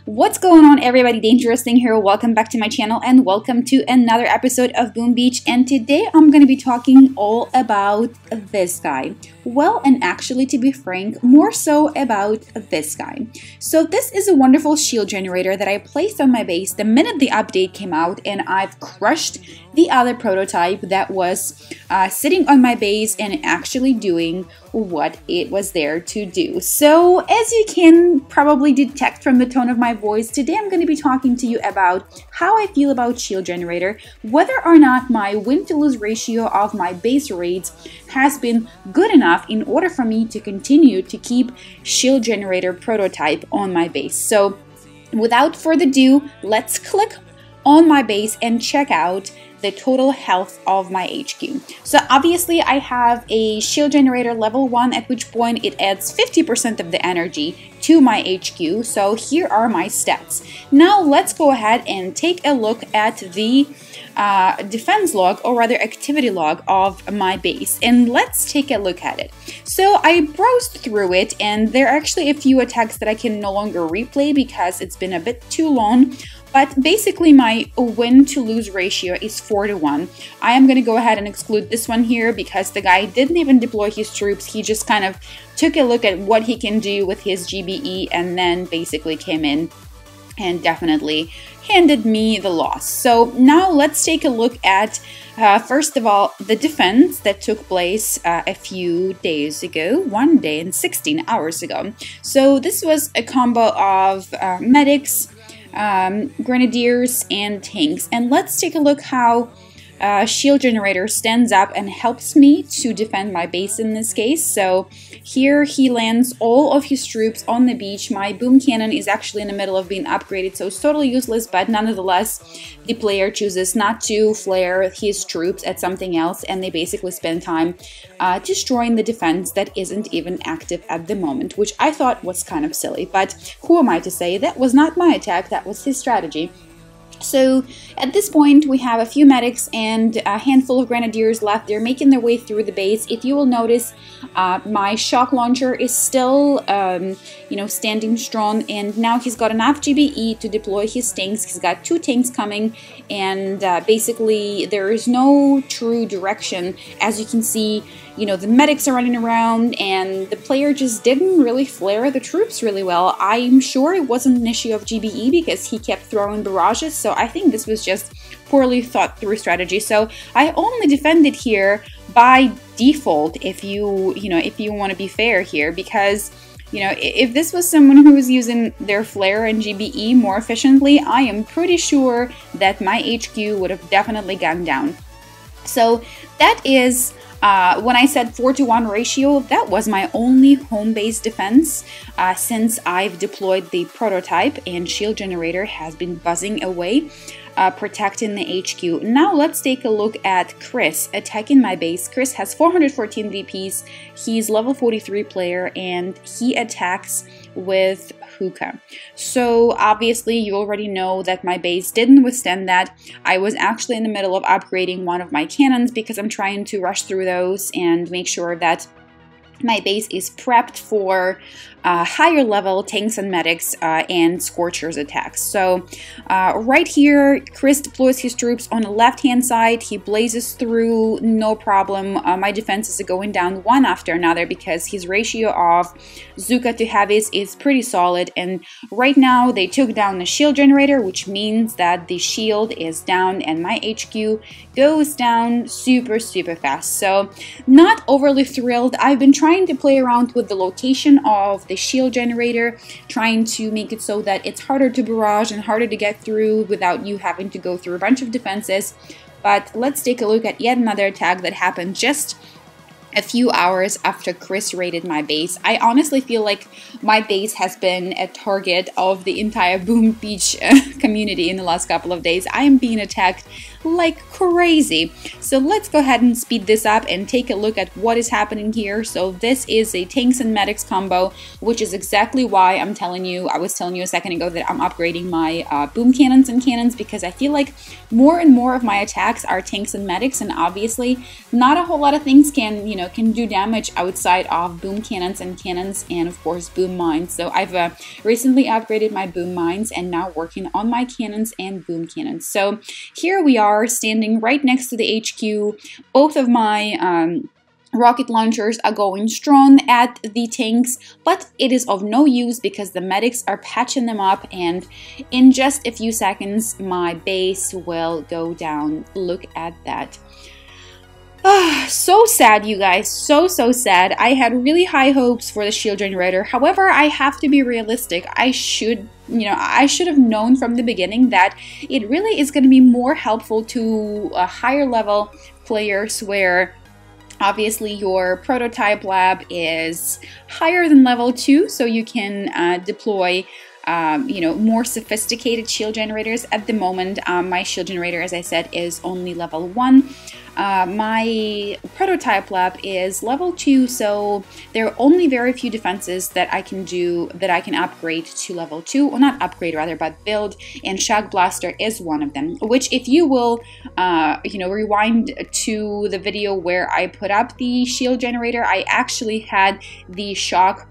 What's going on, everybody? DangerousThing here. Welcome back to my channel and welcome to another episode of Boom Beach. And today I'm going to be talking all about this guy. Well, and actually, to be frank, more so about this guy. So this is a wonderful shield generator that I placed on my base the minute the update came out, and I've crushed the other prototype that was sitting on my base and actually doing what it was there to do. So as you can probably detect from the tone of my voice, today I'm going to be talking to you about how I feel about shield generator, whether or not my win to lose ratio of my base raids has been good enough in order for me to continue to keep shield generator prototype on my base. So without further ado, let's click on my base and check out the total health of my HQ. So obviously I have a shield generator level 1, at which point it adds 50% of the energy to my HQ. So here are my stats. Now let's go ahead and take a look at the defense log, or rather activity log of my base, and let's take a look at it. So I browsed through it, and there are actually a few attacks that I can no longer replay because it's been a bit too long. But basically my win to lose ratio is 4-1. I am going to go ahead and exclude this one here because the guy didn't even deploy his troops. He just kind of took a look at what he can do with his GBE and then basically came in and definitely handed me the loss. So now let's take a look at, first of all, the defense that took place a few days ago, 1 day and 16 hours ago. So this was a combo of medics, grenadiers, and tanks. And let's take a look how shield generator stands up and helps me to defend my base in this case. So here he lands all of his troops on the beach. My boom cannon is actually in the middle of being upgraded, so it's totally useless, but nonetheless the player chooses not to flare his troops at something else, and they basically spend time destroying the defense that isn't even active at the moment, which I thought was kind of silly. But who am I to say? That was not my attack, that was his strategy. So at this point we have a few medics and a handful of grenadiers left. They're making their way through the base. If you will notice, my shock launcher is still standing strong, and now he's got enough GBE to deploy his tanks. He's got 2 tanks coming, and basically there is no true direction. As you can see, the medics are running around, and the player just didn't really flare the troops really well. I'm sure it wasn't an issue of GBE because he kept throwing barrages, so I think this was just poorly thought through strategy. So I only defended here by default, if you want to be fair here, because if this was someone who was using their flare and GBE more efficiently, I am pretty sure that my HQ would have definitely gone down. So that is when I said 4-1 ratio, that was my only home-based defense since I've deployed the prototype, and shield generator has been buzzing away, protecting the HQ. Now let's take a look at Chris attacking my base. Chris has 414 VPs, he's level 43 player, and he attacks with hookah. So obviously you already know that my base didn't withstand that. I was actually in the middle of upgrading one of my cannons because I'm trying to rush through those and make sure that my base is prepped for higher level tanks and medics and Scorchers attacks. So right here, Chris deploys his troops on the left hand side. He blazes through, no problem. My defenses are going down one after another because his ratio of Zuka to heavies is pretty solid. And right now they took down the shield generator, which means that the shield is down and my HQ goes down super fast. So not overly thrilled. I've been trying to play around with the location of the shield generator, trying to make it so that it's harder to barrage and harder to get through without you having to go through a bunch of defenses. But let's take a look at yet another attack that happened just a few hours after Chris raided my base. I honestly feel like my base has been a target of the entire Boom Beach community in the last couple of days. I am being attacked like crazy. So let's go ahead and speed this up and take a look at what is happening here. So this is a tanks and medics combo, which is exactly why I was telling you a second ago that I'm upgrading my boom cannons and cannons, because I feel like more and more of my attacks are tanks and medics, and obviously not a whole lot of things can, can do damage outside of boom cannons and of course boom mines. So I've recently upgraded my boom mines and now working on my cannons and boom cannons. So here we are standing right next to the HQ. Both of my rocket launchers are going strong at the tanks, but it is of no use because the medics are patching them up, and in just a few seconds my base will go down. Look at that. So sad, you guys. So sad. I had really high hopes for the shield generator. However, I have to be realistic. I should have known from the beginning that it really is going to be more helpful to higher level players, where obviously your prototype lab is higher than level 2, so you can deploy more sophisticated shield generators. At the moment, my shield generator, as I said, is only level 1. My prototype lab is level 2, so there are only very few defenses that I can do, that I can upgrade to level 2, or not upgrade rather, but build, and Shock Blaster is one of them, which if you will, rewind to the video where I put up the shield generator, I actually had the Shock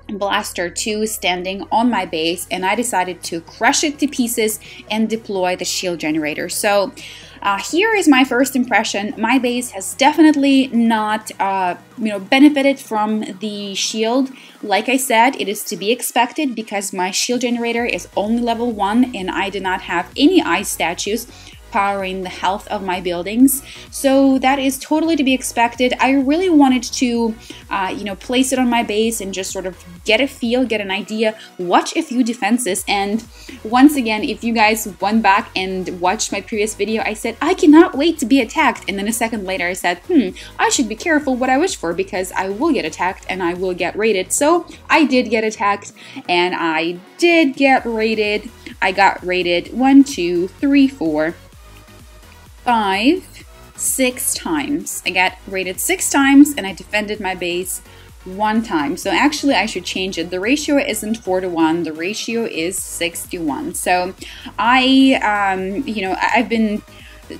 Blaster 2 standing on my base, and I decided to crush it to pieces and deploy the shield generator. So here is my first impression. My base has definitely not benefited from the shield. Like I said, it is to be expected because my shield generator is only level 1 and I do not have any ice statues powering the health of my buildings, so that is totally to be expected. I really wanted to place it on my base and just sort of get a feel, get an idea, watch a few defenses. And once again, if you guys went back and watched my previous video, I said I cannot wait to be attacked, and then a second later I said I should be careful what I wish for because I will get attacked and I will get raided. So I did get attacked and I did get raided. I got raided 1, 2, 3, 4, 5, 6 times. I got raided 6 times and I defended my base 1 time. So actually I should change it. The ratio isn't 4 to 1, the ratio is 6 to 1. So I've been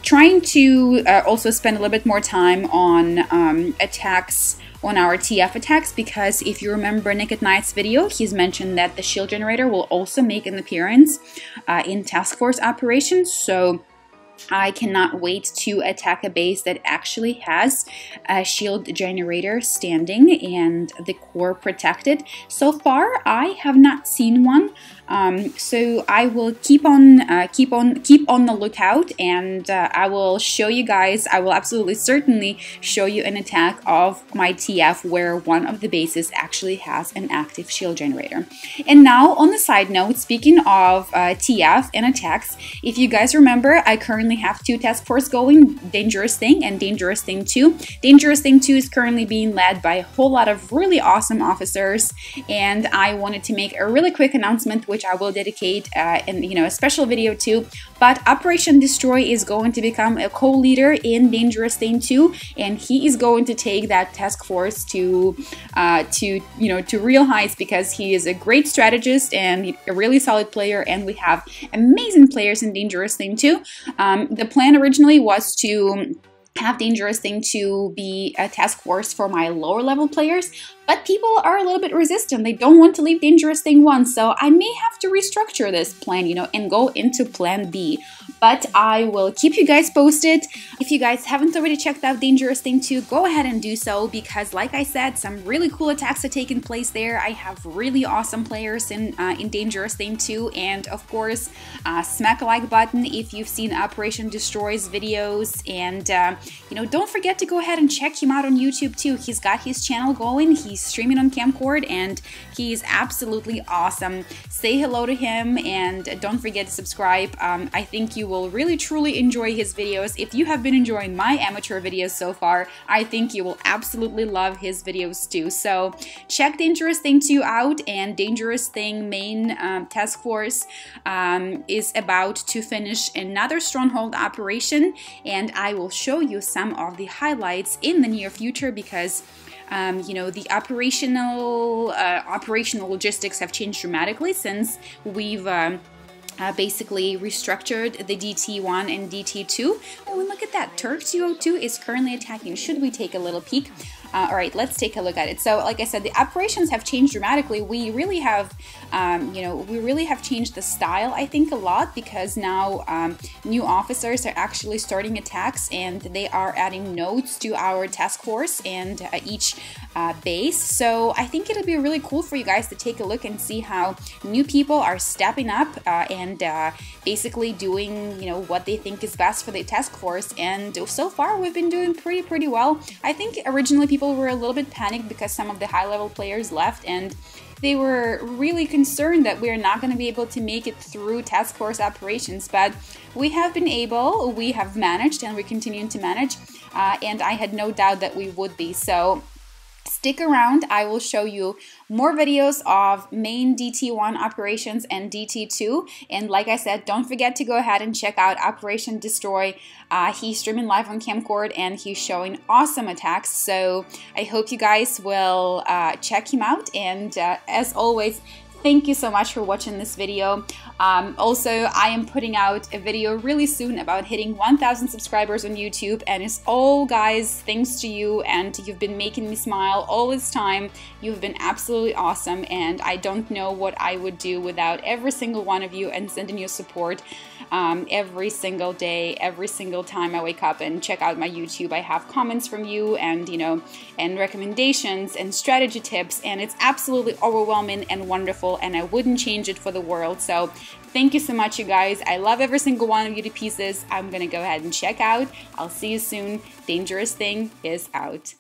trying to also spend a little bit more time on attacks, on our TF attacks, because if you remember Nick at Night's video, he's mentioned that the shield generator will also make an appearance in task force operations. So I cannot wait to attack a base that actually has a shield generator standing and the core protected. So far, I have not seen one. So I will keep on the lookout, and I will show you guys. I will absolutely certainly show you an attack of my TF where one of the bases actually has an active shield generator. And now, on the side note, speaking of TF and attacks, if you guys remember, I currently have 2 task force going, DangerousThing and DangerousThing 2. DangerousThing 2 is currently being led by a whole lot of really awesome officers, and I wanted to make a really quick announcement, which I will dedicate a special video to. But Operation Destroy is going to become a co-leader in DangerousThing 2, and he is going to take that task force to real heights because he is a great strategist and a really solid player, and we have amazing players in DangerousThing 2. The plan originally was to have DangerousThing 2 be a task force for my lower level players, but people are a little bit resistant. They don't want to leave DangerousThing 1, so I may have to restructure this plan, and go into plan B. But I will keep you guys posted. If you guys haven't already checked out DangerousThing 2, go ahead and do so, because like I said, some really cool attacks are taking place there. I have really awesome players in DangerousThing 2, and of course, smack a like button if you've seen Operation Destroy's videos, and don't forget to go ahead and check him out on YouTube too. He's got his channel going. He's streaming on Camcord, and he's absolutely awesome. Say hello to him, and don't forget to subscribe. I think you will really truly enjoy his videos. If you have been enjoying my amateur videos so far, I think you will absolutely love his videos too. So check DangerousThing 2 out, and DangerousThing main task force is about to finish another stronghold operation, and I will show you some of the highlights in the near future, because the operational logistics have changed dramatically since we've basically restructured the DT1 and DT2. Oh, and look at that. Turk 202 is currently attacking. Should we take a little peek? All right, let's take a look at it. So, like I said, the operations have changed dramatically. We really have, we really have changed the style, I think, a lot, because now new officers are actually starting attacks, and they are adding nodes to our task force and each base. So I think it'll be really cool for you guys to take a look and see how new people are stepping up and basically doing, what they think is best for the task force. And so far, we've been doing pretty well. I think originally people were a little bit panicked because some of the high-level players left, and they were really concerned that we're not going to be able to make it through task force operations, but we have been able, we have managed, and we're continuing to manage, and I had no doubt that we would be. So stick around, I will show you more videos of main DT1 operations and DT2, and like I said, don't forget to go ahead and check out Operation Destroy. He's streaming live on Camcord, and he's showing awesome attacks, so I hope you guys will check him out, and as always, thank you so much for watching this video. Also, I am putting out a video really soon about hitting 1,000 subscribers on YouTube, and it's all, guys, thanks to you, and you've been making me smile all this time. You've been absolutely awesome, and I don't know what I would do without every single one of you and sending you support every single day, every single time I wake up and check out my YouTube. I have comments from you, and and recommendations and strategy tips, and it's absolutely overwhelming and wonderful, and I wouldn't change it for the world. So thank you so much, you guys. I love every single one of you to pieces. I'm gonna go ahead and check out. I'll see you soon. Dangerous Thing is out.